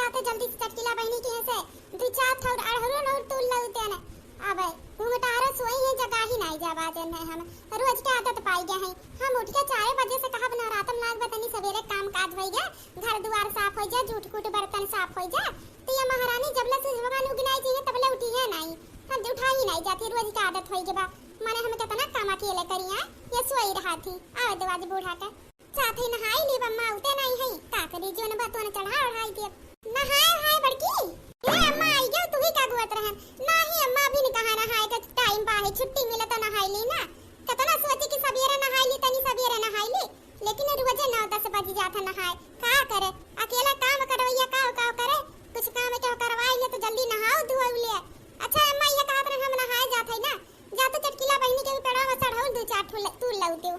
जाते जल्दी से चटकीला बहनी के से दू चार थौर अड़हरो न तूल लउते न अबे घुंघटारो सोई है जगह ही नहीं जावा देन है हम रोज के आदत पाई गए हैं। हम उठ के 4 बजे से कहा नवरातन लाग बतनी सवेरे काम काज होई जा घर द्वार साफ हो जा झूठ कूट बर्तन साफ हो जा तो ये महारानी जबले से भगवान उगनाई जी तबले उठी है नहीं हम उठा ही नहीं जाती रोज की आदत होई के बा माने हम कितना काम अकेले करिया ये सोई रहा थी आवे दवाज बूढ़ा का साथ ही नहाई ली बम्मा उते नहीं है का करी जोन बातों ने चढ़ा उड़ाई दे नहाए हाय बड़की ए अम्मा आई गयो तू ही का गुत रहन नहीं अम्मा भी नहीं कहा नहाए का टाइम बा है छुट्टी मिले तो नहाई ली ना कितना सोचे कि सवेरे नहाई ली तनी सवेरे नहाई ली लेकिन रोज 9-10 बजे जाता नहाए का करे अकेला काम करवैया का करे कुछ काम के करवाई ले तो जल्दी नहाओ धोओ ले। अच्छा अम्मा ये कहत रहे हम नहाए जात है ना जा तो चटकीला बहनी के पेड़ा में चढ़ाओ दो चार तू लउते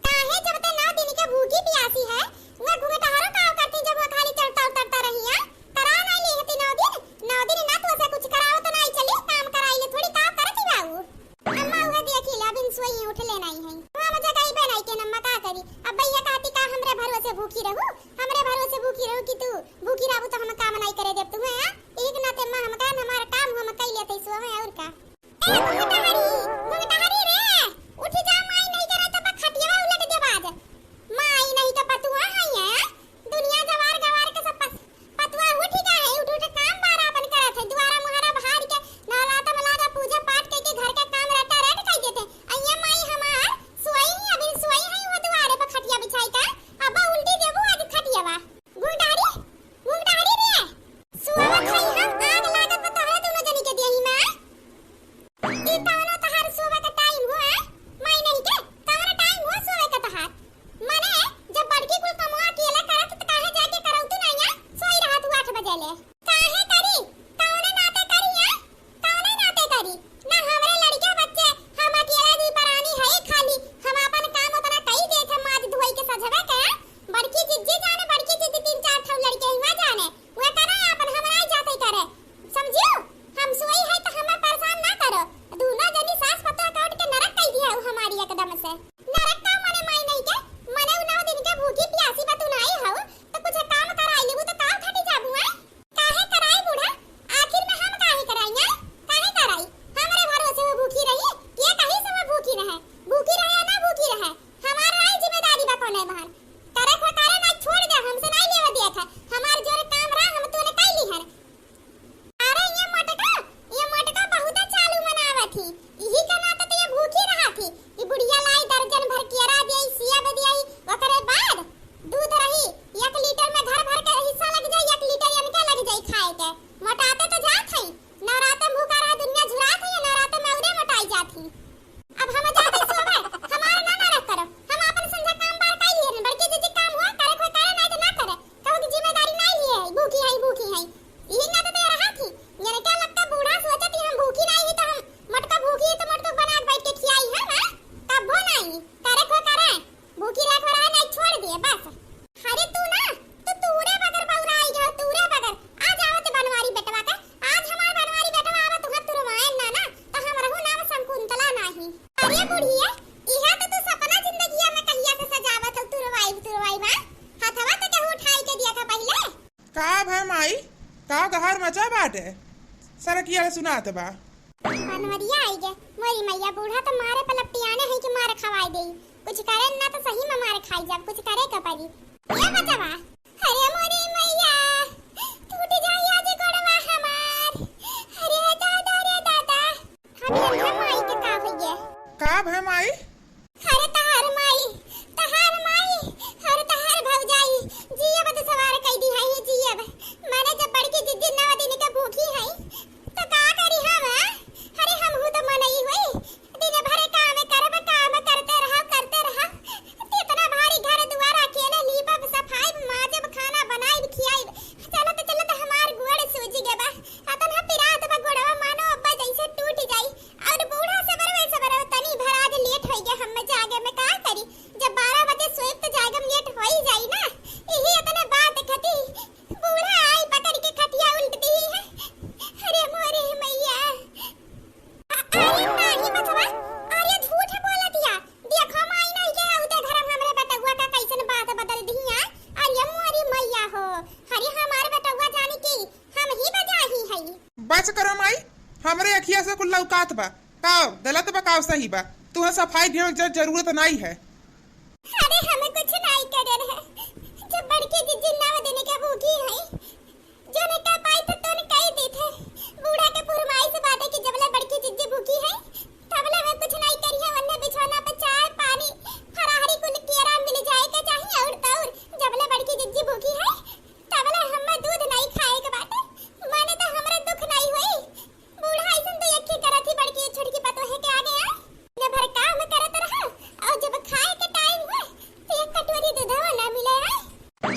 काहे जब तक 9 दिन के भूखी प्यासी है वो घुंघटारो काम करती जब वो खाली चढ़ता उतरता रही है करा नहीं ली हती 9 दिन ना तो से कुछ कराओ तो नहीं चली काम कराई ले थोड़ी काम करती बाबू अम्मा वो देखी ला बिन सोई उठ ले नहीं है हां मजा कहीं पे नहीं के नम्मा का करी अब भैया कहती का हमरे भरोसे भूखी रहू कि तू भूखी रहू तो हम काम नहीं करे देब तू है एक ना ते हम का हमारा काम हम कई लेते सो है और का ए घुंघटारी रे उठ जा माई नहीं करे तो खटिया उलट दे बाद माई नहीं तो पतुआ है दुनिया जवार गवार के सब पतुआ उठ जा है उठ काम बार अपन करत है द्वारा मुहारा बाहर के नवरात्र में लागा पूजा पाठ के घर का काम रटा रट कई देते अइया माई हमार सोई अभी सोई है वो द्वारे पर खटिया बिछाई का अब उल्टी देबू आज खटियावा घुंघटारी रे सुवा खाई हम आग लागत बता है दोनों जनी के देही में ई तानो तहार सोवे का टाइम हुआ माई नहीं के तारा टाइम हुआ सोवे का तहार माने जब बड़की कुल कमवा अकेला करत त काहे जाके करौ तू नहीं सोई रहा तू 8 बजे ले काहे करी कौने नाते करी ना हमरे लड़के बच्चे हम अकेला दी परानी है खाली हम अपन काम उतना कई देखे माज धोई के सजवे के बड़की जिज्जी जाने बड़की जिज्जी 3-4 ठौ लड़के हुआ जाने वे करे अपन हमरा जाते करे समझियो हम सोई है तो हमें परेशान ना करो दोनों जनी सास पता काट के नरक कई दिया हमारी एकदम से नरक का मने माई नहीं के मने 9 दिन के भूखी प्यासी बतू नहीं हो तो कुछ काम कराई लेबू तो काम फटी जाबू है काहे कराई बूढ़ा आखिर में हम काहे कराई हमरे भरोसे वो भूखी रही ये कहीं से वो भूखी रहे ना भूखी रहे हमार रही जिम्मेदारी बा कोने बहन करे को करे ना छोड़ दे हमसे नहीं लेवा देख हमार जोर काम रहा हम तोने कई ली है अरे ये मटका बहुत चालू मनावत थी यही करना तो ये भूखी रहा थी ये बुढ़िया लाई दर्जन भर केरा देई सिया दे देई ओकरे बाद दूध रही 1 लीटर में घर भर के हिस्सा लग जाई 1 लीटर इनके लग जाई खाए के मोटाते तो जात है नवरात्र भूखा रहा दुनिया झुरात है नवरात्र में उड़े मोटाई जात है अब हम जाते सोवे हमारा ना रख करो हम अपन संजा काम बार कई लिए बड़की जीजी काम हुआ करे कोई करे नहीं तो ना करे कहो की जिम्मेदारी नहीं लिए भूखी है यही ना तो दे रहा थी मेरे क्या लगता बूढ़ा सोचती हम भूखी नहीं तो हम मटका भूखी है तो मटका बना के बैठ के खियाई है ना तब वो नहीं करे को करे भूखी रह रहा नहीं छोड़ दिए बस अरे तू ना तो तूरे बगर बौराई गयो तूरे बगर आज आवत बनवारी बेटवा का आज हमार बनवारी बेटवा आवत तुह तुरवाए ना तो हम रहू नाम संकुंतला नहीं अरे बुढ़िया इहा तो तू सपना जिंदगी में कहिया से सजावत तुरवाई बा हाथवा तो केहू उठाई के दिया का पहले का भाई माई का गहर मचा बाटे सरकिया सुनात बा बनवरिया आई गे मोरी मैया बूढ़ा तो मारे पलपटियाने है कि मार खवाई देई कुछ करे ना तो सही में मार खाई जब कुछ करे का परी ये बचावा अरे मोरी मैया टूट जाई आज गोड़वा हमार अरे दादा हम माई के का होइए का भाई माई अरे तहार माई अरे तहार भौजाई जिया बद सवार कई दी है जिया माने जब बड़की जिद्दी 9 दिन के भूखी है तो का करी हम अरे हम हूं तो मनई होई दिन भर काम करते रहा इतना भारी घर द्वार अकेले लीपब सफाई मार हमरे अखिया से कुल लौकात बा। काव गलत बा काव सही बा। तुहे सफाई ढेर जरूरत नहीं है। अरे हमें कुछ नहीं करे है। जब बड़के जिज्जी नाव देने के भूखी है, जो ने का पाई तो ने कही दी थे। बूढ़ा के फरमाई से बात है कि जबले बड़की जिज्जी भूखी है, तबले मैं कुछ नहीं करी है। वन्ने बिछौना पे चाय पानी फराहरी कुल केरा मिल जाए के चाहिए और तौर जबले बड़की जिज्जी भूखी है, तबले हमें दूध नहीं खाए के बात है। माने तो हमरे दुख नहीं हुई। बूढ़ा ऐसन तो यक्की करत ही बड़की छोटकी पतो है के आ गया। ने भर काम करत रहा और जब खाए के टाइम हुए तो एक कटोरी दूधवा ना मिले है।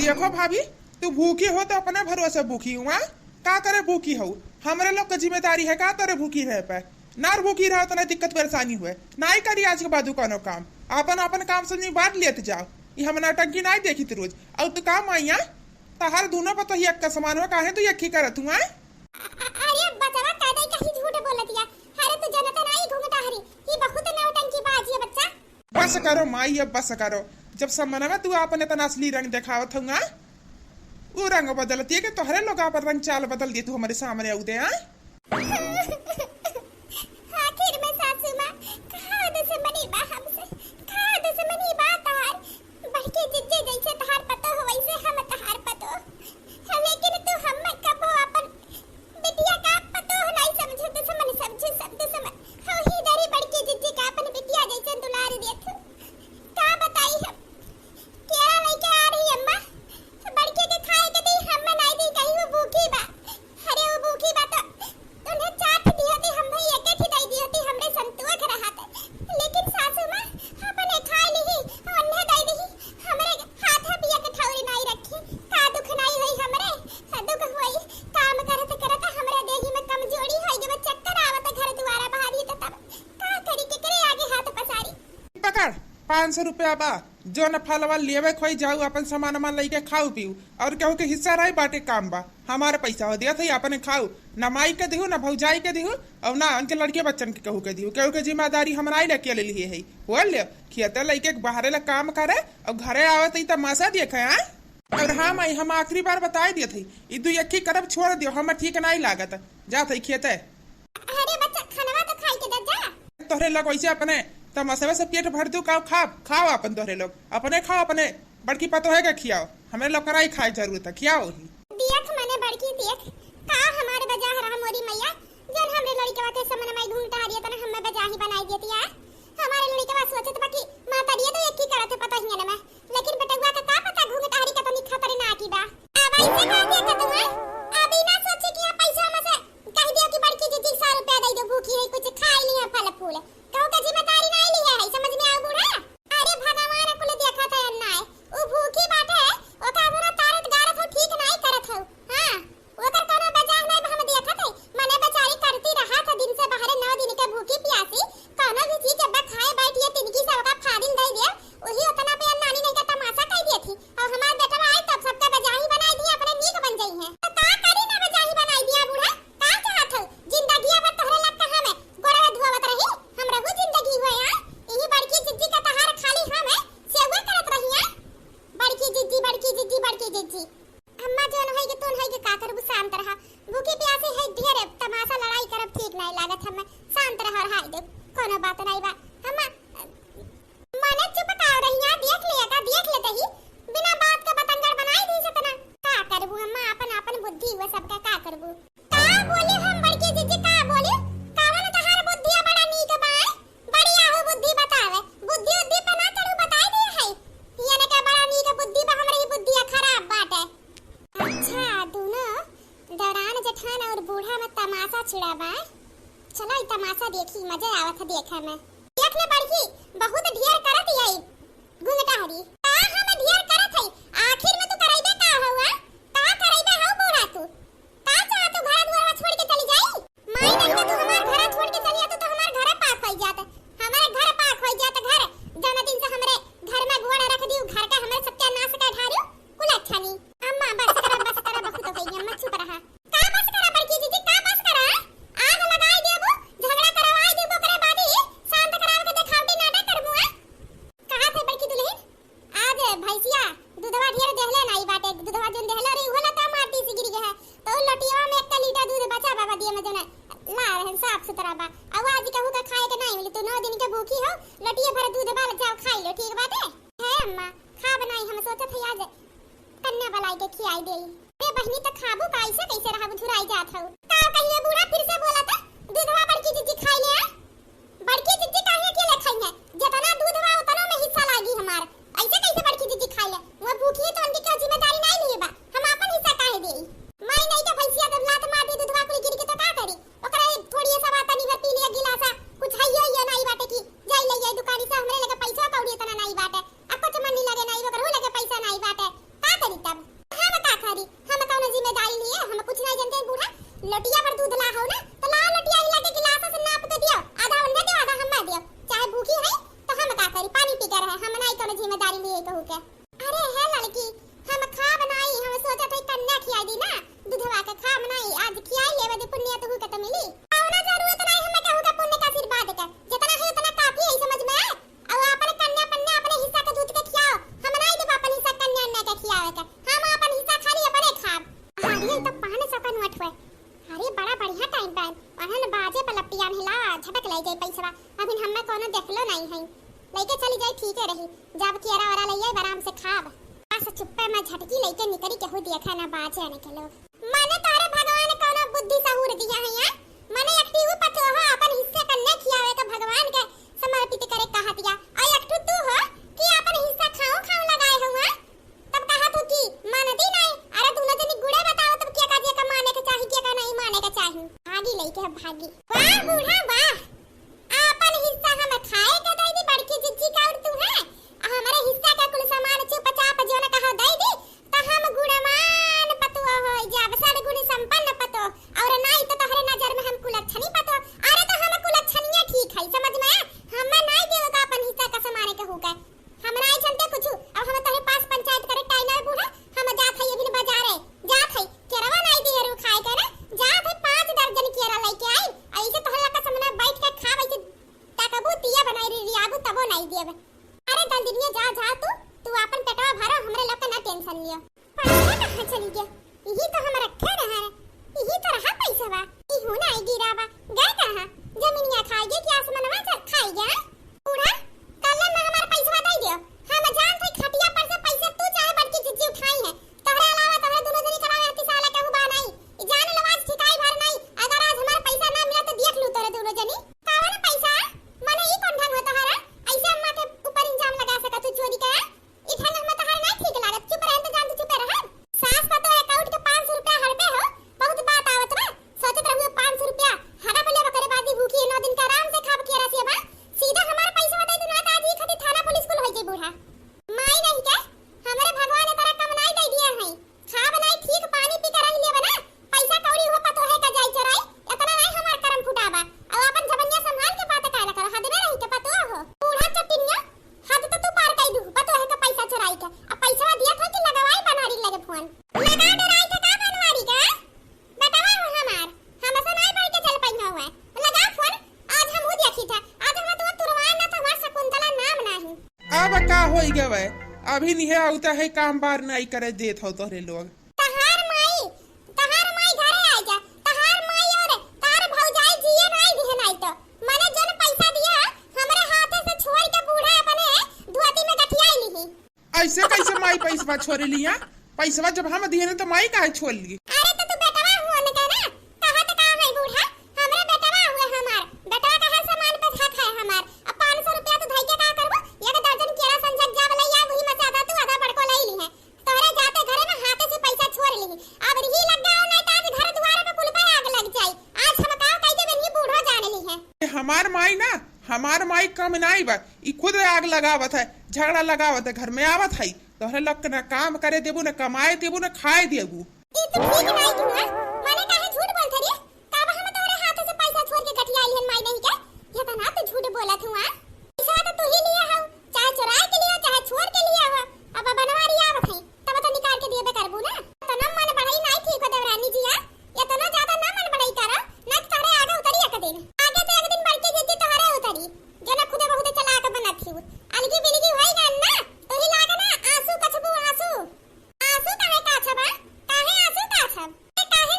देखो भाभी, तू भूखी हो तो अपने भरोसे भूखी हुआ। का करे भूखी हो? हमरे लोग का जिम्मेदारी है का तेरे भूखी रह पे। नार भूखी रहो तो ना दिक्कत परेशानी हुए। नहीं करी आज के बाद कोनो काम। अपन अपन काम से बांट लेते जाओ। ये हम नाटंकी नहीं देखी थी रोज। और तू काम आइया तहार दोनों पर तो ही एक का समान हो काहे तू यक्की करत हुआ। अरे बचवा कादई कहीं झूठ बोलतिया। अरे तू जनता नहीं घूमता हरी। ये बहुत नौटंकी बाजी है बच्चा। बस करो माई, अब बस करो। जब सम्मान में तू अपने तना असली रंग दिखावत हुआ, वो रंग बदलती है कि तोहरे लोग पर रंग चाल बदल दी तू हमारे सामने आउदे। आखिर में सासू मां कहा दुश्मनी बा हमसे, कहा दुश्मनी बा तार। बड़के जिज्जे जैसे तार पतो हो वैसे हम तार पतो। लेकिन तू हम कबो अपन बिटिया का पतो नहीं समझे। दुश्मन समझे सब दुश्मन हो ही दरी बड़के जिज्जे का अपन बिटिया जैसे दुलार देत। का बताई हम केरा लेके आ रही अम्मा बड़के के खाए के दी हम नहीं दी कहीं वो भूखी बा। अरे वो भूखी बा तो उन्हें चाट दी होती हम भी एक एक ही दी होती हमरे संतोष रहा था। लेकिन सासू मां अपने खा ली उन्हें दे दी। हमरे हाथ पिया के ठौरी नहीं रखी। का दुख नहीं हुई हमरे दुख हुई काम करते करते हमरे देही में कमजोरी है। जब चक्कर आवत घर द्वारा बाहरी तो तब का करी के करे आगे हाथ पसारी। पकड़ 500 रुपया बा। जो न फलवा लेवे खोई जाऊ अपन सामान मान लेके खाऊ पीऊ और केहू के हिस्सा रही बाटे काम बा। हमारे पैसा हो दिया था अपने खाऊ। न माई के दिहू न भौजाई के दिहू और ना उनके लड़के बच्चन के कहू के दिहू। केहू के जिम्मेदारी हम नहीं लेके ले लिए है। बोल ले खेते लेके बाहरे ला काम करे और घरे आवत ही तमाशा देखे। और हाँ माई, हम आखिरी बार बताई दिए थे ई दू यक्की करब छोड़ दियो। हम ठीक नहीं लागत जा थे खेते। अरे बच्चा खाना तो खाई के जा। तोहरे लोग वैसे अपने तमाशा से पेट भर दू खाओ खाओ अपन। तोहरे लोग अपने खाओ अपने बड़की पतो है क्या खियाओ। हमें लोग कराई खाए जरूरत है खियाओ ही। देख मने बड़की देख का हमारे बजा रहा मोरी मैया जन हमरे लड़के वाके समन में घूमता हरिया तना हमें बजा ही बनाई देती यार। हमारे लड़के वा सोचत बाकी माता दिए तो एक ही करत पता ही ना मैं। लेकिन बेटुआ का पता घूमता हरी का तो निखा पर ना की बा। अब ऐसे का दिया का तुम अभी ना सोचे कि पैसा में से कह दिया कि बड़की जी 100 रुपया दे दो भूखी है कुछ खाई लिया फल फूल। कहू का जिम्मेदारी नहीं लिया है समझ में आओ बूढ़ा। अरे भगवान कुल देखा था अन्ना है वो भूखी बाटे ओ का बुरा तारत गारत हो ठीक नहीं करत हो। हां ओकर कोनो बजाह नहीं हम देखा थे। मने बेचारी करती रहा था दिन से बाहर 9 दिन के भूखी प्यासी कोनो भी चीज जब खाए बैठिए तिनकी सब का फादिन दे दे वही उतना पे नानी नहीं का तमाशा कह दी थी। और हमार बेटा आए तब सबका बजाही बनाई दिया अपने नीक बन गई है। तो का करी ना बजाही बनाई दिया बूढ़ा का चाहत हो जिंदगी अब तोहरे लग कहां में गोड़वा धुआवत रही हम रहू जिंदगी हुए यार। यही बड़की जिज्जी का तहार खाली हम है सेवा करत रही है। बड़की जिज्जी बड़की जिज्जी बड़की जिज्जी अम्मा जोन है के तोन है के का करबू शांत रहा। भूखी प्यासी है ढेर तमाशा लड़ाई करब ठीक नहीं लागत। हमें शांत रह हाय दे कोनो बात नहीं बा। हम माने चुप का रही है देख लिया का देख लेते ही बिना बात का बतंगड़ बनाई दी सतना। का करबू अम्मा अपन अपन बुद्धि हुए सबका का करबू। का बोले हम बड़की जिज्जी का बोले कावन तहार बुद्धि बड़ा नीक बा बढ़िया हो बुद्धि बतावे। बुद्धि उद्धि पे ना चढ़ू बताई दिया है याने का बड़ा नीक बुद्धि बा हमरे ही बुद्धि खराब बाटे। अच्छा दोनों दरान जेठान और बूढ़ा में तमाशा छिड़ा बा। चलो ई तमाशा देखी मजा आवत देखे में। देख ले बड़की बहुत ढेर करत यही घुंघटा हरी का हम ढेर करत है। आखिर में तू करैबे का हुआ का करैबे हो बूढ़ा तू का चाह तू घर द्वार छोड़ के चली जाई। माई नहीं तो तू हमार घर छोड़ के चली तो हमार घर पाक हो जात। हमारे घर पाक हो जात घर जन दिन से हमरे घर में घोड़ा रख दियो घर का हमरे सत्यानाश का ढारियो कुल अच्छा नहीं। अम्मा बस करा बहुत हो गई अम्मा चुप रहा। का बस करा बड़की दीदी का बस करा आग लगाई देबो झगड़ा करवाई देबो करे बादी शांत कराव के देखावटी नाटक करबो। कहां थे बड़की दुल्हन आज भैंसिया दूधवा ढेर देहले नहीं बाटे। दूधवा जोन देहले रे उहला ता मारती सी गिरी है तो लटिया में 1 लीटर दूध बचा बाबा दिए में जने ला रहन सुथरा बा। अब आज कहू का खाए के नहीं मिली तो 9 दिन के भूखी हो, लटिए भर दूध बाल जाओ खाई लो, ठीक बात है अम्मा? खा बनाई हम सोचत है आज कन्या बलाई के खियाई देई। ए बहनी त खाबू कैसे कैसे रहबू धुराई जात हऊ। का कहिए बूढ़ा फिर से बोला था दूधवा बड़की जीजी खाई ले आ। बड़की जीजी काहे के ले खाई है? जितना दूधवा उतना में हिस्सा लागी हमार। ऐसे कैसे बड़की जीजी खाई ले? वो भूखी है तो उनकी क्या जिम्मेदारी नहीं लिए बा? हम अपन हिस्सा काहे देई? मैं नहीं तो भैंसिया दब लात मार दी दूधवा कुल गिर के तो का करी? ओकरा थोड़ी सा बात नहीं भर पी लिया गिलासा, कुछ हइयो या नहीं बाटे की जाई ले जाई दुकानी से हमरे लगे पैसा कौड़ी तना नहीं बाटे। अब कुछ मन नहीं लगे नहीं ओकरा लगे पैसा नहीं बाटे, का करी तब? हम का करी? हम कौन जिम्मेदारी लिए? हम कुछ नहीं जानते बूढ़ा। लटिया पर दूध ला हो ना तो ला लटिया ही लगे गिलासा से नाप के दियो, आधा उन्हें दे आधा हम दियो। चाहे भूखी है तो हम का करी? पानी पी कर रहे हम नहीं कौन जिम्मेदारी लिए कहू के। अरे है लड़की हम खा बनाई, हम सोचा था कन्या खियाई दी ना दूधवा के खा बनाई, आज खियाई लेवे दे पुण्य तो के तो मिली। औना जरूरत नहीं हमें कहू का पुण्य का आशीर्वाद के, जितना है उतना काफी है समझ में। और अपन कन्या पन्या अपने हिस्सा के दूध के खियाओ, हम नहीं देब अपन हिस्सा कन्या ने के खियावे के। हम अपन हिस्सा खाली अपने खाब। हां ये तो 500 का नोट हुए। अरे बड़ा बढ़िया टाइम टाइम वहां बाजे पर लपिया हिला झटक ले जाए पैसा। अभी हमें कोनो देखलो नहीं है, लेके चली जाए ठीक है रही। जब केरा वाला ले जाए आराम से खाब। ऐसे चुप्पे में झटकी लेके निकली केहू देखा ना बाजे आने के लोग। माने तारे भगवान कोनो बुद्धि सहूर दिया है यार। माने एकटी ऊ पतो हो अपन हिस्से कन्या खियावे के भगवान के समर्पित करे कहा दिया। और एकटू तू हो कि अपन हिस्सा खाओ लगाए हुआ तब कहा तू की मानती नहीं। अरे दोनों जनी गुड़े बताओ तब क्या काजिया का माने के चाहिए क्या का नहीं माने के चाहिए। भागी लेके भागी। वाह बूढ़ा वाह, अपन हिस्सा हम खाए के दे दी बड़की जिज्जी का और तू है हमारे हिस्सा का कुल सामान चुपचाप जो न कहा दे दी तो हम गुणमान पतो हो जब सड़ गुण संपन्न पतो और नहीं तो तोहरे नजर में हम कुलच्छनी पतो। अरे तो हम कुलच्छनिया ठीक है समझ में। हम नहीं देगा अपन हिस्सा का सामान के होगा, हम नहीं जानते कुछ। अब हम तोहरे पास पंचायत करे टाइम है बूढ़ा। हम जात है अभी बाजार है जात है केरवा नहीं दी हरू खाए के ना जात है 5 दर्जन केरा लेके आई। ऐसे तोहरा का सामने बैठ के खा वैसे ताकबू तिया बनाई री रियाबू तबो नहीं देबे। अरे जल्दी में जा तू अपन पेटवा भरो, हमरे लोग का ना टेंशन लियो। पैसा कहां चली गया? यही तो हम रखे रहा, यही तो रहा पैसा बा। ई हो ना गिरा बा गए कहां? जमीनिया खाएगे कि आसमानवा से खाएगा? बूढ़ा कल ना हमारा पैसा दे दियो। हम जान थे खटिया पर से पैसा तू चाहे बड़की जिज्जी उठाई है तोहरे अलावा तोहरे दोनों जनी करावे हती साला कहू बा नहीं जान लवाज ठिकाई भर नहीं। अगर आज हमारा पैसा ना मिला तो देख लू तोरे दोनों जनी कावा ना पैसा। माने ई कौन ढंग हो तोहरा? ऐसे अम्मा के ऊपर इल्जाम लगा सका तू चोरी का? इठन हम तोहरा नहीं ठीक लागत। चुप रह तो जान तू चुप रह। सास पतो अकाउंट के 500 रुपया हड़पे हो बहुत बात आवत बा। सोचत रहू 500 रुपया हड़ा बोले बकरे बादी भूखी 9 दिन का आराम से खाब केरा से बा। सीधा हमारा पैसा दे दू ना त आज ही खाती थाना पुलिस कुल होई जे बूढ़ा। माई नहीं के हमरे भगवान ने तारा कम नहीं दे दिया है। खा बनाई ठीक पानी पी कर रही ले बना पैसा कौड़ी हो पतो है का जाई चराई इतना नहीं हमार करम फुटाबा। अब अपन जबनिया संभाल के बात काला कर हद में रही के पतो हो बूढ़ा चटिनिया हद तो तू पार कई दू पतो है का पैसा चराई के। अब पैसा दिया था कि लगवाई बनारी लगे फोन लगा डराई थे का बनवारी का बतावा हो हमार हमसे नहीं बैठ के चल पाई हुआ लगा फोन। आज हम देखी था आज हम तो तुरवान ना था हमार शकुंतला नाम नहीं। अब का होई गवे? अभी नहीं आउता है काम बार नहीं करे देत हो तोहरे लोग। तहार माई घरे आ जा। तहार माई और तार भौजाई जिए नहीं दिए नहीं तो माने जन पैसा दिया हमरे हाथे से छोड़ के बूढ़ा अपने धोती में गठियाई ली। ऐसे कैसे माई पैसा छोड़ लिया? पैसा जब हम दिए तो माई काहे छोड़ ली? अरे तो तू बेटवा हुआ न कहना कहा तो कहां है बूढ़ा? हमरे बेटवा हुए हमार बेटवा का हर सामान पे हक है हमार। अब 500 रुपया तो धई के का करबो? एक दर्जन केरा संजक जा वाला या वही मचा दा तू आधा बड़को ले ली है तोरे जाते घरे में हाथे से पैसा छोड़ ली। अब रही लग गया नहीं तो आज घर द्वार पे पुल पे आग लग जाई। आज हम का कह देबे नी बूढ़ा जाने ली है। हमार माई ना हमार माई कम नहीं बा, ई खुद आग लगावत है झगड़ा लगावत है घर में आवत है तोहरे लोग ना काम करे देबू ना कमाए देबू ना खाए देबू। ई तो ठीक नहीं तू है माने काहे झूठ बोलत रे? काबा हम तोरे हाथ से पैसा छोड़ के गठियाई हन माई नहीं के ये तो ना तू झूठ बोलत हुआ। पैसा तो तू ही लिया हो चाहे चुरा के लिया चाहे छोड़ के लिया हो। अब बनवारी आवत है तब तो निकाल के देबे करबू ना। तो न मन बढ़ाई नहीं ठीक हो देवरानी जी या ये तो ना ज्यादा ना मन बढ़ाई करो ना तोरे आगे उतरी एक दिन आगे तो एक दिन बढ़के जिद्दी तोरे उतरी जो ना खुदे बहुत चलाक बनत थी अलगी बिलगी होई गन ना तो ही लागे ना आंसू कछबू आंसू आंसू काहे का छबा काहे आंसू का छब काहे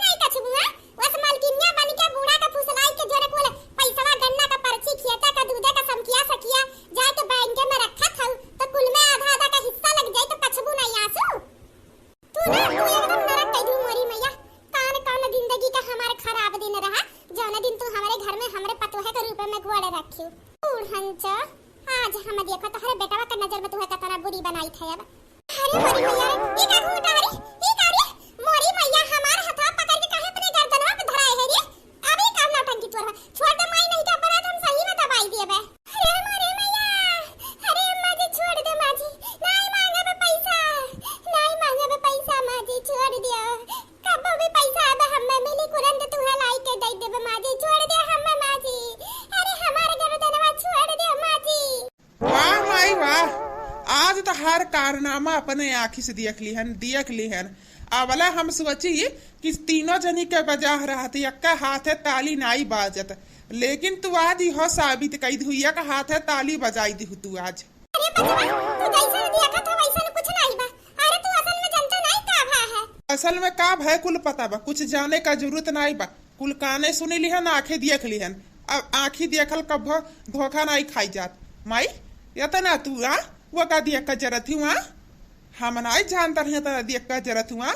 रहा जौना दिन तू हमारे घर में हमरे पतोहे के रूप में गोड़े रखी उड़हंच आज हम देखो तोहरे बेटवा के नजर में तुहे कतना बुरी बनाई थे अब अरे मोरी मैया ई का घूटा रे ई का रे मोरी मैया हमार हथवा पकड़ के काहे अपने गर्दनवा पे धराए है रे अभी काम नौटंकी तोर छोड़ दे माई नहीं तो अपराध हम सही में दबाई दिए बे अरे मोरी मैया अरे अम्मा जी छोड़ दे माँ जी नहीं मांगे बे पैसा माँ जी छोड़ दियो कब भी पैसा अब हमें मिली तुरंत तुहे लाई के दे देबे माँ जी छोड़ दे हमें माँ जी अरे हमारे गर्दनवा छोड़ दे माँ जी वाह माई वाह आज तो हर कारनामा अपने आँखी से देख ली हन अवला हम सोची कि तीनों जनी के बजाह रहती अक्का हाथ है ताली नाई बाजत लेकिन तू आज हो साबित कई धुइया का हाथ है ताली बजाई दी तू आज अरे बचवा तू जैसा देखा था वैसा कुछ नहीं बा अरे तू असल में जानता नहीं का भा है असल में का भय कुल पता बा कुछ जाने का जरूरत नहीं बा कुल काने सुनी लिहन आंखें देख लिहन अब आँखी देखल कब धोखा नहीं खाई जात माई इतना तू वो का देख का जरूरत हुआ हम नहीं जानता रहे तना देख का जरूरत हुआ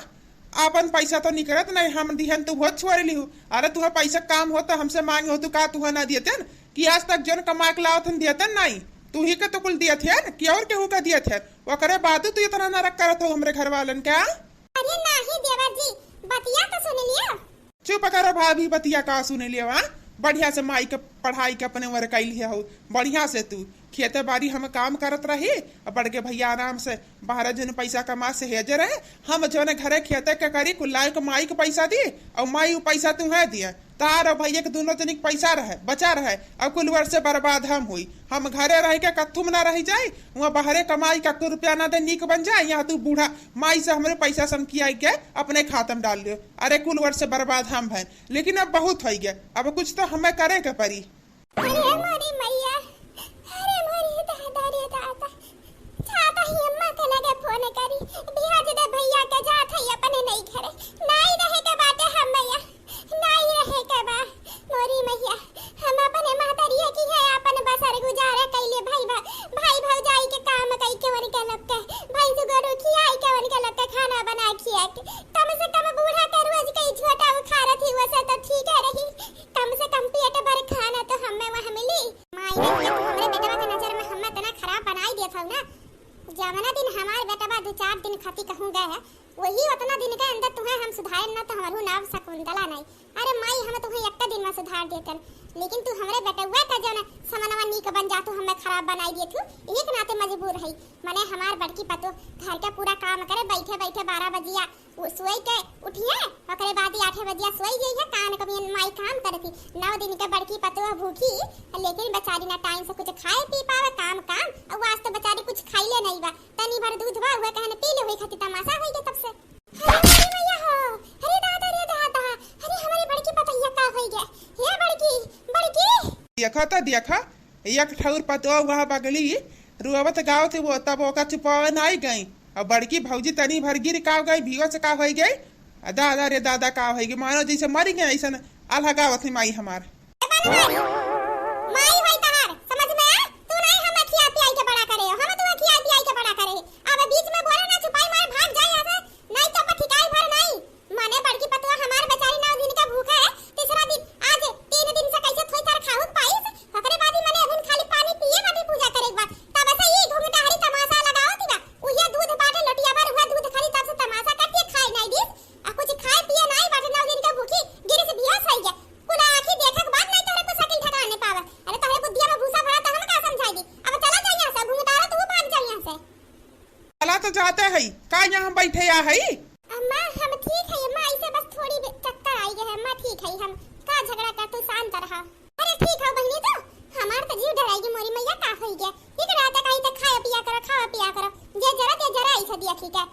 अपन पैसा तो निकलत नहीं हम दिहन तू बहुत छोड़ ली अरे तुह पैसा काम हो तो हमसे मांगे हो तू का तुह ना दियते कि आज तक जन कमा के लाओ दियते नहीं तू ही के तो कुल दिया थे कि और केहू का दिया थे वो करे बात तू इतना नरक करत हो हमरे घर वालन क्या अरे नहीं देवर जी बतिया तो सुन लिया चुप करो भाभी बतिया का सुन लिया वहाँ बढ़िया से माई के पढ़ाई के अपने वर कैली हो बढ़िया से तू खेते बाड़ी हम काम करत रही बड़ के भैया आराम से बाहर जन पैसा कमा से हेजे रहे हम जो घरे खेते के करी कुल्लाए के माई के पैसा दी और माई वो पैसा तुम्हें दिए तार और भैया के दोनों जनिक पैसा रहे बचा रहे अब कुल वर्ष से बर्बाद हम हुई हम घरे रह के कत्थुम ना रह जाये वहाँ बाहरे कमाई का रुपया ना दे नीक बन जाए यहाँ तू बूढ़ा माई से हमारे पैसा समकिया के अपने खाते में डाल लियो अरे कुल वर्ष से बर्बाद हम है लेकिन अब बहुत हो गया अब कुछ तो हमें करे के पड़ी फोन करी बिहाज दे भैया के जात है अपने नहीं घरे नहीं रहे के बाटे हम मैया नहीं रहे के बा मोरी मैया हम अपने महतरिया की है अपन बसर गुजारा कैले भाई भौजाई के काम कई के वन के लगते भाई सुगरो खियाई के वन के लगते खाना बना खिया के कम से कम बूढ़ा के रोज कई छोटा उखाड़ा थी वैसे तो ठीक है रही कम से कम पेट भर खाना तो हमें वहां मिली माई ने हमरे बेटवा के नजर में हमें तना खराब बनाई दिया था ना जमाना दिन हमारे बेटा 2-4 दिन खाती कहूँ गए है वही उतना दिन के अंदर तुम्हें हम सुधार ना तो हमारू नाम शकुंतला नहीं अरे माई हम तुम्हें एक दिन में सुधार देतन लेकिन तू हमरे बेटा हुआ था जो समनवा नीक बन जा तू हमें खराब बनाई दिए तू एक नाते मजबूर है माने हमार बड़की पतो घर का पूरा काम करे बैठे 12 बजिया सोई के उठिए ओकरे बाद 8 बजिया सोई गई है कान कभी माई काम करती 9 दिन के बड़की पतो भूखी लेकिन बेचारी ना टाइम से कुछ खाए पी पावे काम और आज तो बेचारी कुछ खाइले नहीं बा तनी भर दूध बा हुआ कहने पी ले हुई खाती तमाशा होई के तब से अरे मैया हो अरे दादा अरे हमारी बड़की पतैया का होई गया हे बड़की देखा एक ठौर पतो वहाँ बगली रुआवत गाँव थे वो तब ओका छुपावे नहीं गई और बड़की भौजी तनी भर गिर का गई भीवा से का हो गई दादा रे दादा का हो गई मानो जैसे मरी गए ऐसा अलगावत माई हमार तो जाते है का यहाँ बैठे या है अम्मा हम ठीक है अम्मा ऐसे बस थोड़ी चक्कर आई है अम्मा ठीक है हम का झगड़ा कर तू शांत रहा अरे ठीक है बहनी तो हमार तो जीव डराएगी मोरी मैया का हो गया एक रात कहीं तक खाया पिया करो जे जरा ऐसा दिया ठीक है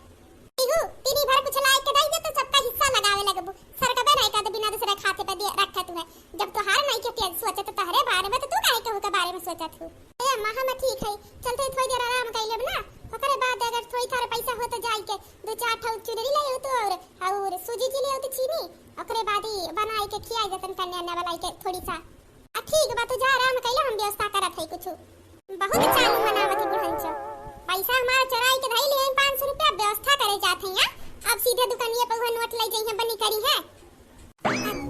इहु तीनी भर कुछ लाए के दई दे तो सबका हिस्सा लगावे लगबू सरकबे नहीं का तो बिना दूसरे खाते पे दे रखा तूने जब तो हार नहीं के सोचे तो तहरे बारे में तो तू काहे के होके बारे में सोचा तू ए अम्मा हम ठीक है चलते थोड़ी देर आराम कर लेब ना ओकरे बाद अगर थोड़ी थारे पैसा हो तो जाई के 2-4 ठौ चुनरी ले हो तो और सूजी जी ले हो तो चीनी ओकरे बाद ही बनाई के खियाई जतन कन्या ने वाला के थोड़ी सा ठीक बा तू जा आराम कइला हम व्यवस्था करत है कुछ बहुत चालू मनावत बुढ़न छ पैसा हमारा चराई के धई ले 500 रुपया व्यवस्था करे जात है अब सीधे दुकानिया पर नोट ले जइहे बनी करी है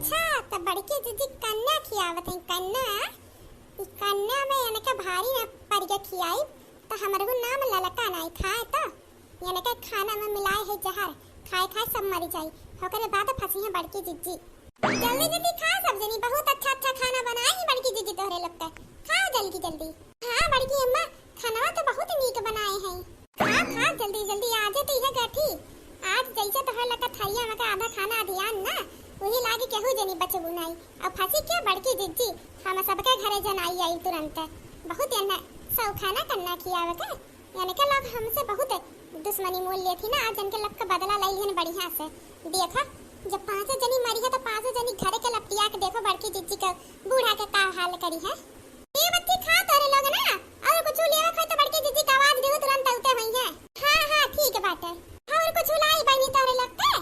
अच्छा तो बड़की जीजी कन्या खियावत है कन्या। ई कन्या में यानी का भारी ना पर के खियाई तो हमर को नाम ललका नहीं खाए तो यानी का खाना में मिलाए है जहर खाए खाए सब मर जाई। होकर बाद फंसी है बड़की जीजी। जल्दी जल्दी खा सब जनी बहुत अच्छा अच्छा खाना बनाई है बड़की जीजी तोहरे लोग का। खाओ जल्दी जल्दी। हां बड़की अम्मा खाना तो बहुत नीक बनाए हैं। खा खा जल्दी जल्दी आज तो यह गठी आज जैसे तोहर लगा थरिया में का आधा खाना ध्यान ना वही लागे केहू जनी बचबू नहीं। अब फंसी क्या बड़की जीजी हम सबके घरे जनाई आई तुरंत बहुत यानी सब खाना करना खियावे के यानी के लोग हमसे बहुत दुश्मनी मोल लिए थी ना आज जन के लोग का बदला लाई है बढ़िया से। देखो जब 5 जनी मरी है तो 5 जनी घरे के लपटिया के देखो बड़की जीजी का बूढ़ा के का हाल करी है। ये बच्ची खा तोरे लोग ना और कुछ लेवे खा तो बड़की जीजी का आवाज देहु तुरंत उठे होई है। हां हां ठीक बात है और कुछ लाई बहनी तोरे लोग के।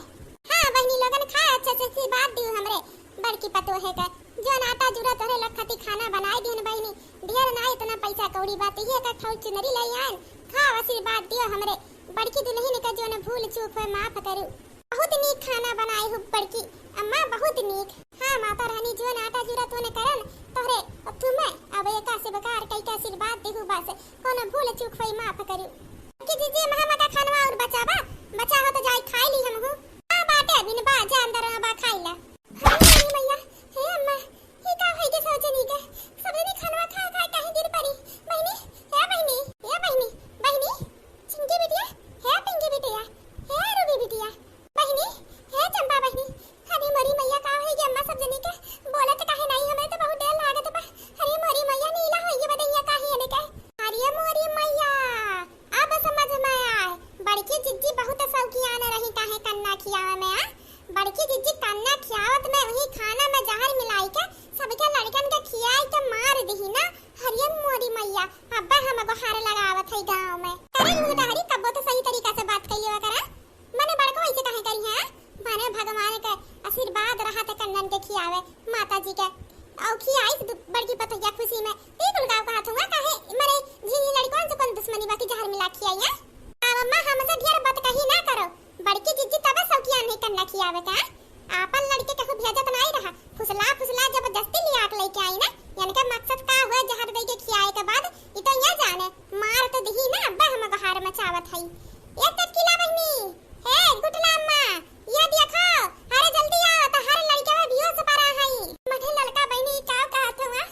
हां बहनी लोगन खा अच्छे से बात दियो हमरे बड़की पतो है का जो नाटा जुरा तोरे लोग खाती खाना बनाई दिन बहनी ढेर ना इतना पैसा कौड़ी बात ये का ठौर चुनरी ले आन खा आशीर्वाद दियो हमरे बड़की दुल्हन का जो न भूल चूक है माफ करू। बहुत नीक खाना बनाई हो बड़की अम्मा बहुत नीक। हां माता रानी जो नाटा जुरा तूने करन तोरे अब तुम्हें अब एक से बकार कई का आशीर्वाद देहु बस कोनो भूल चूक होई माफ करू। कि दीजिए मामा का खाना और बचावा बचा हो तो जाई खाई ली हम हूं। हां बाटे बिन बा जा अंदर बा खाई ला। हां मैया हे अम्मा ये का होई के सोचनी के सब ने खाना खा खा कहीं गिर पड़ी बहनी हे बहनी हे बहनी बहनी चिंकी बिटिया हे पिंकी बिटिया हे रूबी बिटिया बहनी हे चंपा बहनी। अरे मरी मैया का होई के अम्मा सब जनी के बोले तो काहे नहीं हमें तो बहुत डर लागत बा। अरे मरी मैया नीला होई के बदैया काहे ने के अरे मोरी मैया अब समझ में आए बड़की जिज्जी बहुत शौकीन रही काहे कन्ना खियावे में आ बड़की जिज्जी कन्ना खियावत में वही खाना में जहर मिलाई के सबके लड़कन के खियाई के मार दही ना। हरियम मोरी मैया अब्बा हमको हार लगावत है गांव में। अरे मुडहरी कब्बो तो सही तरीका से बात कइयो करा मने बड़को ऐसे काहे करी है माने भगवान के आशीर्वाद रहा ते कन्नन के खियावे माता जी के औ खियाई बड़की पतैया खुशी में ती गुलगाव का हाथ हुआ काहे मरे झिनी लड़कों से कौन दुश्मनी बाकी जहर मिला खियाई है। अब अम्मा हमसे ढेर बात कही ना करो बड़की जिज्जी तब शौकिया नहीं कन्ना खियावे का आपन लड़के कहू भेजत नहीं रहा फुसला जबरदस्ती लिया के लेके आई ना यानी का मकसद का हुआ जहर दे के खियाए के बाद ई तो ये जाने मार तो दही ना अब्बा हमको हार मचावत है। एक टटकीला बहनी हे गुटला अम्मा ये देखो अरे जल्दी आओ तो हर लड़के में बियो से पारा है मठे लड़का बहनी का कहत हुआ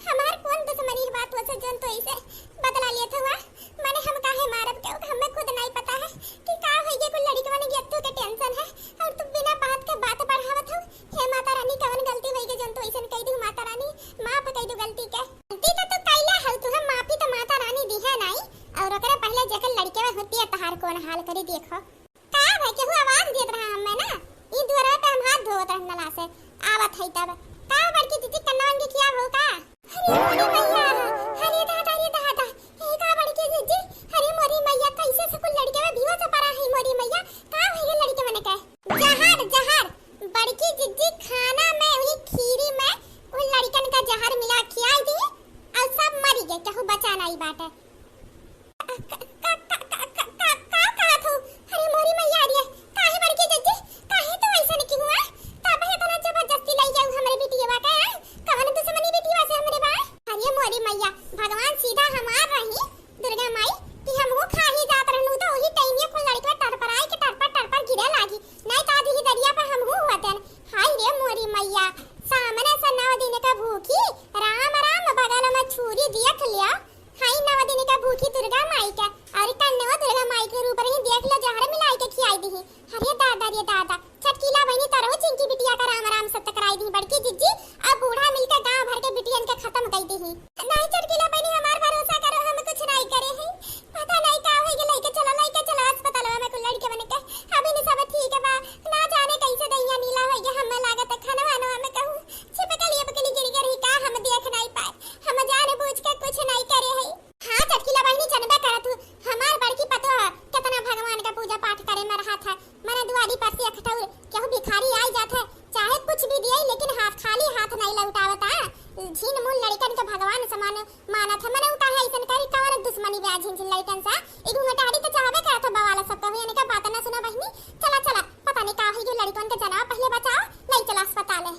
हमार कौन दुश्मनी बात वसे जन तो ऐसे बदला लेत हुआ माने हम काहे मारब के हमें खुद नहीं पता है कि का होई के कोई लड़की वाले गेट्टू के टेंशन है और तू बिना बात के बात बढ़ावत हो। हे माता रानी कवन गलती होई के जन तो ऐसे कह दी माता रानी माफ कह दू गलती के गलती तो कैला है तू हम माफी तो माता रानी दी है नहीं और ओकरा पहले जेकर लड़के में होती है तहार कौन हाल करी देखो का भाई केहू आवाज देत रहा हमें ना ई दुआरा पे हम हाथ धोत रहन नला से आवत है तब का बड़की दीदी कन्नन के किया हो का। अरे मोरी मैया अरे दादा हे का बड़की दीदी अरे मोरी मैया कैसे से कोई लड़के में बिहो से परा है मोरी मैया का होई लड़के मने के जहर बड़की दीदी खाना में वही खीरी में उन लड़कन का जहर मिला खियाई दी और सब मर गए केहू बचा नहीं बाटे। अरे मोरी मैया रे काहे बड़की दीदी काहे तो ऐसा नहीं हुआ तब है तना जबरदस्ती लाई जाऊ हमरे बिटिया का कवन दुश्मनी बिटिया से हमरे बा। अरे मोरी मैया भगवान सीधा हमार रही दुर्गा माई कि हम हो खा ही जात रहनु तो वही टाइम में कोई लड़का टरपराई के टरपर गिरे लागी नहीं का दी दरिया पर हम हो होतन। हाय रे मोरी मैया सामने से 9 दिन का भूखी राम राम बगल में छुरी देख लिया हाय 9 दिन का भूखी दुर्गा माई का और कन्ने दुर्गा माई के रूप ही देख लो जहर मिलाई के खियाई दी। अरे दादा छटकीला बहनी तरह चिंकी बिटिया का राम राम सब टकराई दी बड़की जिज्जी अब बूढ़ा मिलकर गांव भर के बिटियन के खत्म कर दी। नहीं छटकीला बहनी हमार भरोसा करो हम कुछ नहीं करे हैं पता नहीं का होई के लेके चलो अस्पताल में को लड़के बने के अभी नहीं सब ठीक है बा ना जाने कैसे दैया नीला होई के हमें लागत खाना वाना में कहूं छिपकली गिर गई का हम देख नहीं पाए हम जाने बूझ के कुछ नहीं करे हैं। हां छटकीला बहनी जनबे करत हमार बड़की पतो कितना भगवान का पूजा पाठ करे में रहा था मैंने दुआरी पर से अखटौर केहू भिखारी आई जात है चाहे कुछ भी दिए लेकिन खाली हाथ नहीं लौटावता झिन मूल लड़कन के भगवान समान मानत है मैंने उठा है ऐसन करी कवन दुश्मनी बा झिन लड़कन सा एगो घटाड़ी तो चाहबे करत बवाला सब कहू यानी का बात ना सुना बहनी चला पता नहीं का है जो लड़कन के जना पहले बचाओ नहीं चला अस्पताल है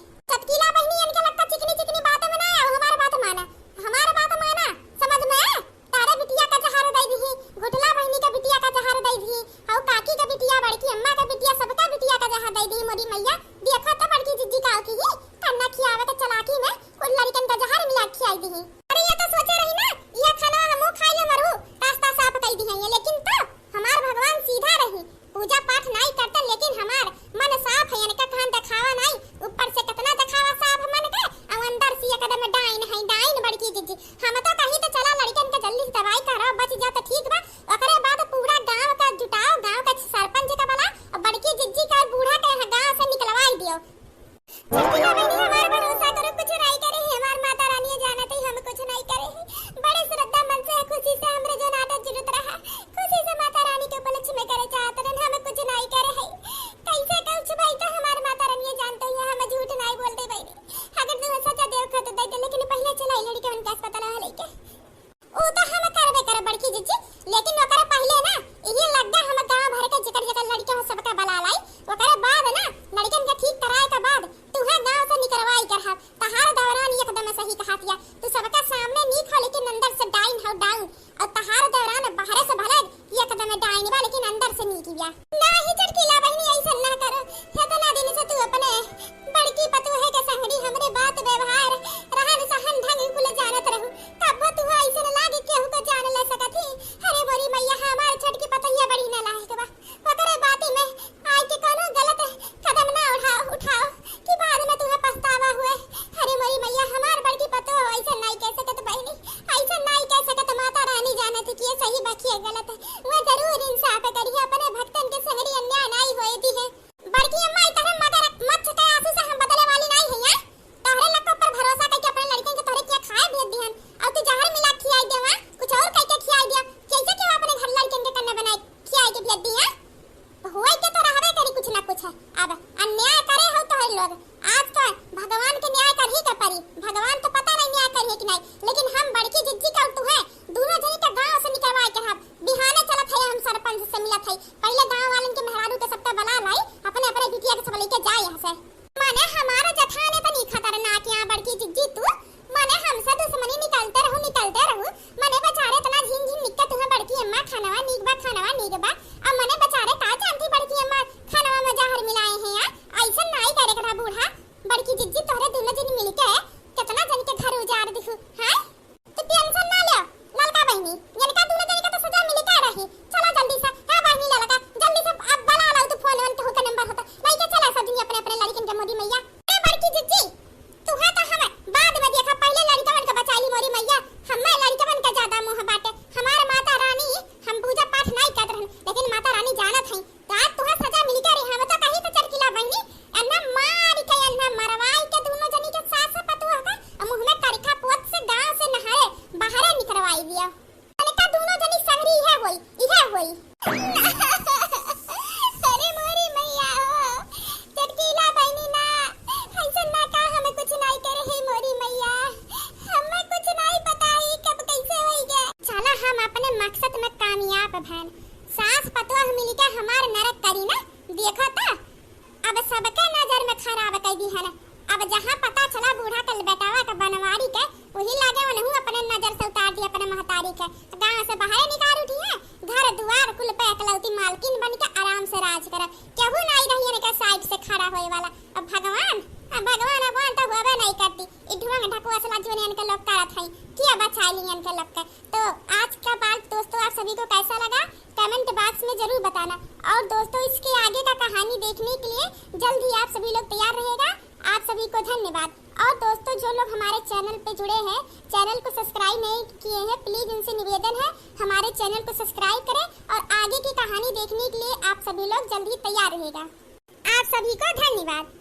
कह दी मोरी मैया। देखो तो बड़की जिज्जी का की ही कन्ना खियावे के चलाकी में कुल लड़कन का जहर मिला खियाई दी। अरे ये तो सोचे रही ना ये खाना हम खाई ले मरू रास्ता साफ कह दी है ये, लेकिन तो हमार भगवान सीधा रही, पूजा पाठ नहीं करते लेकिन हमार मन साफ है, इनका खान दिखावा नहीं, ऊपर से कितना दिखावा साफ मन के और अंदर से एकदम डाइन है, डाइन बड़की जिज्जी। हम तो कहीं तो चला लड़कन के जल्दी से दवाई करा बच जा तो ठीक बा, ओकरे बाद पूरा गांव का जुटाओ, गांव का सरपंच का बला और बड़की जिज्जी का बूढ़ा के गांव से निकलवाई दियो। जिज्जी ना बहनी हमार भरोसा करो, कुछ नहीं करे हमार माता रानी जानत ही हम कुछ नहीं करे, बड़े श्रद्धा मन से खुशी से हमरे जो नाटक जुड़त रहा, खुशी से माता रानी के उपलक्ष्य में करे चाहत रहे, हम कुछ नहीं करे है। कैसे कुछ भाई तो हमार माता रानी जानते हैं, हम झूठ नहीं बोलते भाई, अगर तुम सच्चा देव खत दे लेकिन पहले चलाई लड़के उनका अस्पताल लेके ओ तो हम करबे करे बड़की जिज्जी, लेकिन ओकरा पहले ना ये लगदा हम गांव भर के जिकर जिकर लड़के हो सबका बला लाई, ओकरा बाद ना लड़कन के ठीक कराए के बाद तू है गांव से निकलवाई कर हम तहार दौरान एकदम सही कहा दिया, तू सबका सामने नीक हो लेकिन अंदर से डाइन हो डाउन, और तहार दौरान बाहर से भले एकदम डाइन बा लेकिन अंदर से नीक बिया। नहीं चटकीला बहनी ऐसा ना करो, इतना दिन से तू अपने बड़की पतोहे के संगड़ी हमरे बात व्यवहार रहन सहन ढंग कुल जानत रहू, तब तू ऐसा लागे केहू को जान ले सकती। अरे मोरी मैया हमार छटकी पतैया बड़ी ना लायक बा, ओकरे बाती में आइ के कोनो गलत कदम ना उठाओ कि बाद में तुम्हें पछतावा हुए। अरे मोरी मैया हमार बड़की पतो ऐसा नहीं कह सकत बहनी, ऐसा नहीं कह सकत, माता रानी जानत कि ये सही बाकी है गलत है, वो जरूर इंसाफ करी अपने भक्तन के संगड़ी अन्याय नहीं होए दी है। बड़की अम्मा इतना मगर मत छटे आंसू से हम बदले वाली नहीं है, तोहरे लक पर भरोसा करके अपने लड़कन के तोहरे क्या खाए भेज दिहन और तू जहर मिला खियाई देवा, कुछ और कह के खियाई दिया, कैसे क्यों अपने घर लड़कन के कन्ने बनाए खियाई के भेज दिया, होई के तो रहबे करी कुछ ना कुछ है। अब अन्याय करे हो तो लोग आज तो भगवान के न्याय कर ही के परी, भगवान तो पता नहीं न्याय करिए कि नहीं, लेकिन हम बड़की जिज्जी का तू है दोनों जनी के गांव से निकलवाए के हम बिहाने चलत है, हम सरपंच से मिलत है, पहले गांव वालन के मेहरारू के सबका बला लाई अपने अपने बिटिया के सब लेके जाए यहां से। माने हमारा जठाने तो नहीं खतरनाक यहाँ बड़की जिज्जी तू, माने हमसे दुश्मनी निकलते रहू, माने बेचारे इतना झिन झिन निकत है बड़की अम्मा खानवा नीक बा, अब माने बेचारे का जानती बड़की अम्मा खानवा में जहर मिलाए हैं यार, ऐसा नहीं करे करा बूढ़ा। बड़की जिज्जी तोहरे दोनों जनी मिलके कितना जन के घर उजाड़ दिखू है, तू टेंशन ना ले ललका बहनी, इनका दोनों जनी का तो सजा मिलके रही, चला जल्दी से है बहनी ललका जल्दी से अब बला लाओ तू फोन वन तो नंबर होता नहीं के चला सब दिन अपने अपने लड़कन के मोदी मैया। ए बड़की जिज्जी तू है तो हम बाद में देखा, पहले लड़कवन के बचाई मोरी मैया, हमें लड़कवन का ज्यादा मोह बाटे, हमार माता रानी हम पूजा पाठ नहीं करत रहन लेकिन माता रानी जानत है तो आज तुहे सजा मिल के रही, हम तो कहीं तो चरकिला बहनी अन्ना मार के अन्ना मरवाई के दोनों जनी के साथ से पतुआ का मुंह में करिखा पोत से गांव से नहाए बाहर निकलवाई दिया, लड़का दोनों जनी संगरी है होई अरे मोरी मैया हो चटकीला बहनी ना ऐसा ना का हमें कुछ नहीं करे है मोरी मैया, हमें कुछ नहीं पता है कब कैसे होई गया, चला हम अपने मकसद में कामयाब बहन, सास पतवा मिल के हमार नरक करी ना देखो तो अब सबके नजर में खराब कर दी है ना, अब जहां पता चला बूढ़ा कल बेटावा का बनवारी के वही लागे उन्हें अपने नजर से उतार दिया अपने महतारी के, गांव से बाहर निकाल उठी है, घर द्वार कुल पे एकलौती मालकिन बन के आराम से राज करे, केहू नहीं रही इनका साइड से खड़ा होए वाला। अब भगवान तो होबे नहीं करती, ई ढुंग ढकुआ सला जोने इनके लोग करत है किया बचाई ली इनके लोग के। तो आज का बात दोस्तों आप सभी को कैसा लगा कमेंट बॉक्स में जरूर बताना, और दोस्तों इसके आगे का कहानी देखने के लिए जल्द ही आप सभी लोग तैयार रहेगा। आप सभी को धन्यवाद। और दोस्तों जो लोग हमारे चैनल पे जुड़े हैं, चैनल को सब्सक्राइब नहीं किए हैं, प्लीज उनसे निवेदन है हमारे चैनल को सब्सक्राइब करें और आगे की कहानी देखने के लिए आप सभी लोग जल्दी तैयार रहेगा। आप सभी को धन्यवाद।